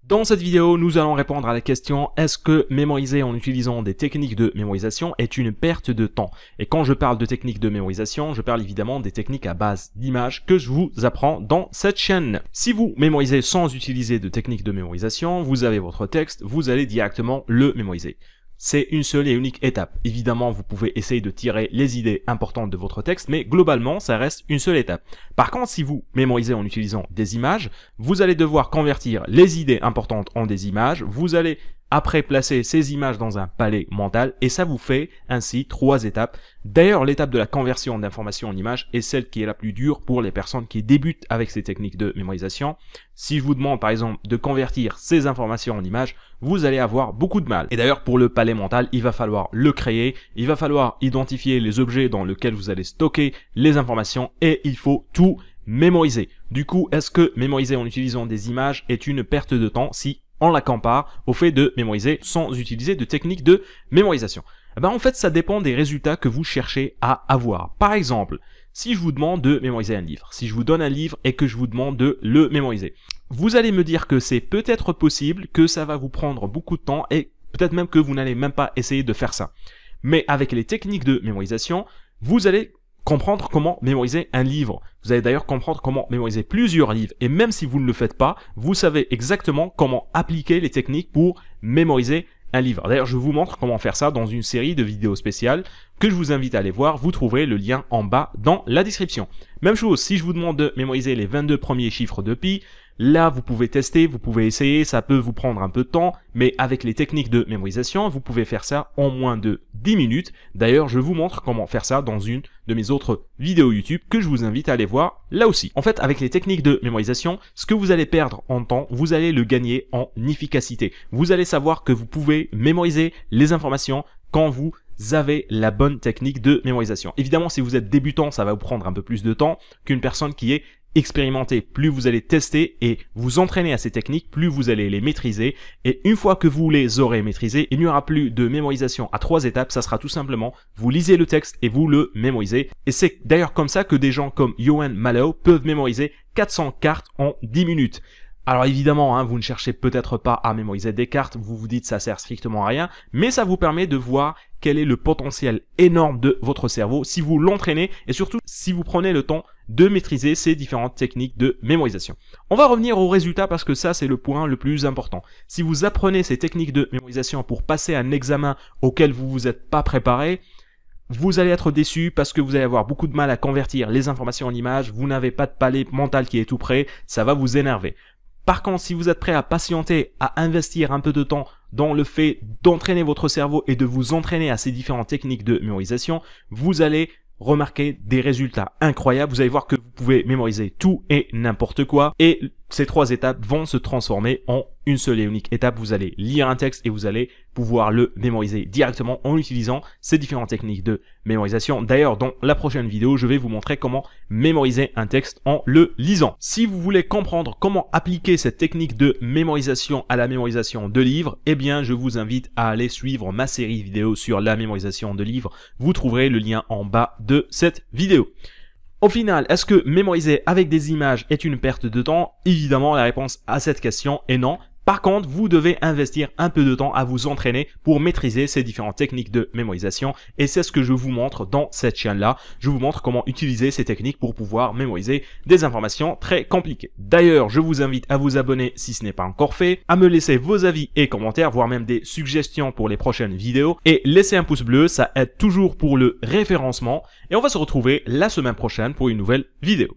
Dans cette vidéo, nous allons répondre à la question est-ce que mémoriser en utilisant des techniques de mémorisation est une perte de temps? Et quand je parle de techniques de mémorisation, je parle évidemment des techniques à base d'images que je vous apprends dans cette chaîne. Si vous mémorisez sans utiliser de techniques de mémorisation, vous avez votre texte, vous allez directement le mémoriser. C'est une seule et unique étape. Évidemment, vous pouvez essayer de tirer les idées importantes de votre texte, mais globalement, ça reste une seule étape. Par contre, si vous mémorisez en utilisant des images, vous allez devoir convertir les idées importantes en des images. Vous allez après placer ces images dans un palais mental et ça vous fait ainsi 3 étapes. D'ailleurs, l'étape de la conversion d'informations en images est celle qui est la plus dure pour les personnes qui débutent avec ces techniques de mémorisation. Si je vous demande par exemple de convertir ces informations en images, vous allez avoir beaucoup de mal. Et d'ailleurs, pour le palais mental, il va falloir le créer, il va falloir identifier les objets dans lesquels vous allez stocker les informations et il faut tout mémoriser. Du coup, est-ce que mémoriser en utilisant des images est une perte de temps si on la compare au fait de mémoriser sans utiliser de techniques de mémorisation? En fait, ça dépend des résultats que vous cherchez à avoir. Par exemple, si je vous demande de mémoriser un livre, si je vous donne un livre et que je vous demande de le mémoriser, vous allez me dire que c'est peut-être possible, que ça va vous prendre beaucoup de temps et peut-être même que vous n'allez même pas essayer de faire ça. Mais avec les techniques de mémorisation, vous allez comprendre comment mémoriser un livre. Vous allez d'ailleurs comprendre comment mémoriser plusieurs livres. Et même si vous ne le faites pas, vous savez exactement comment appliquer les techniques pour mémoriser un livre. D'ailleurs, je vous montre comment faire ça dans une série de vidéos spéciales que je vous invite à aller voir. Vous trouverez le lien en bas dans la description. Même chose, si je vous demande de mémoriser les 22 premiers chiffres de pi, là, vous pouvez tester, vous pouvez essayer, ça peut vous prendre un peu de temps, mais avec les techniques de mémorisation, vous pouvez faire ça en moins de 10 minutes. D'ailleurs, je vous montre comment faire ça dans une de mes autres vidéos YouTube que je vous invite à aller voir là aussi. En fait, avec les techniques de mémorisation, ce que vous allez perdre en temps, vous allez le gagner en efficacité. Vous allez savoir que vous pouvez mémoriser les informations quand vous avez la bonne technique de mémorisation. Évidemment, si vous êtes débutant, ça va vous prendre un peu plus de temps qu'une personne qui est expérimentée. Plus vous allez tester et vous entraîner à ces techniques, plus vous allez les maîtriser. Et une fois que vous les aurez maîtrisées, il n'y aura plus de mémorisation à 3 étapes. Ça sera tout simplement, vous lisez le texte et vous le mémorisez. Et c'est d'ailleurs comme ça que des gens comme Johan Mallow peuvent mémoriser 400 cartes en 10 minutes. Alors évidemment, vous ne cherchez peut-être pas à mémoriser des cartes, vous vous dites ça sert strictement à rien, mais ça vous permet de voir quel est le potentiel énorme de votre cerveau si vous l'entraînez et surtout si vous prenez le temps de maîtriser ces différentes techniques de mémorisation. On va revenir aux résultats parce que ça c'est le point le plus important. Si vous apprenez ces techniques de mémorisation pour passer un examen auquel vous vous êtes pas préparé, vous allez être déçu parce que vous allez avoir beaucoup de mal à convertir les informations en images, vous n'avez pas de palais mental qui est tout prêt, ça va vous énerver. Par contre, si vous êtes prêt à patienter, à investir un peu de temps dans le fait d'entraîner votre cerveau et de vous entraîner à ces différentes techniques de mémorisation, vous allez remarquer des résultats incroyables. Vous allez voir que vous pouvez mémoriser tout et n'importe quoi. Et ces 3 étapes vont se transformer en une seule et unique étape. Vous allez lire un texte et vous allez pouvoir le mémoriser directement en utilisant ces différentes techniques de mémorisation. D'ailleurs, dans la prochaine vidéo, je vais vous montrer comment mémoriser un texte en le lisant. Si vous voulez comprendre comment appliquer cette technique de mémorisation à la mémorisation de livres, eh bien, je vous invite à aller suivre ma série vidéo sur la mémorisation de livres. Vous trouverez le lien en bas de cette vidéo. Au final, est-ce que mémoriser avec des images est une perte de temps? Évidemment, la réponse à cette question est non. Par contre, vous devez investir un peu de temps à vous entraîner pour maîtriser ces différentes techniques de mémorisation et c'est ce que je vous montre dans cette chaîne-là. Je vous montre comment utiliser ces techniques pour pouvoir mémoriser des informations très compliquées. D'ailleurs, je vous invite à vous abonner si ce n'est pas encore fait, à me laisser vos avis et commentaires, voire même des suggestions pour les prochaines vidéos et laissez un pouce bleu, ça aide toujours pour le référencement et on va se retrouver la semaine prochaine pour une nouvelle vidéo.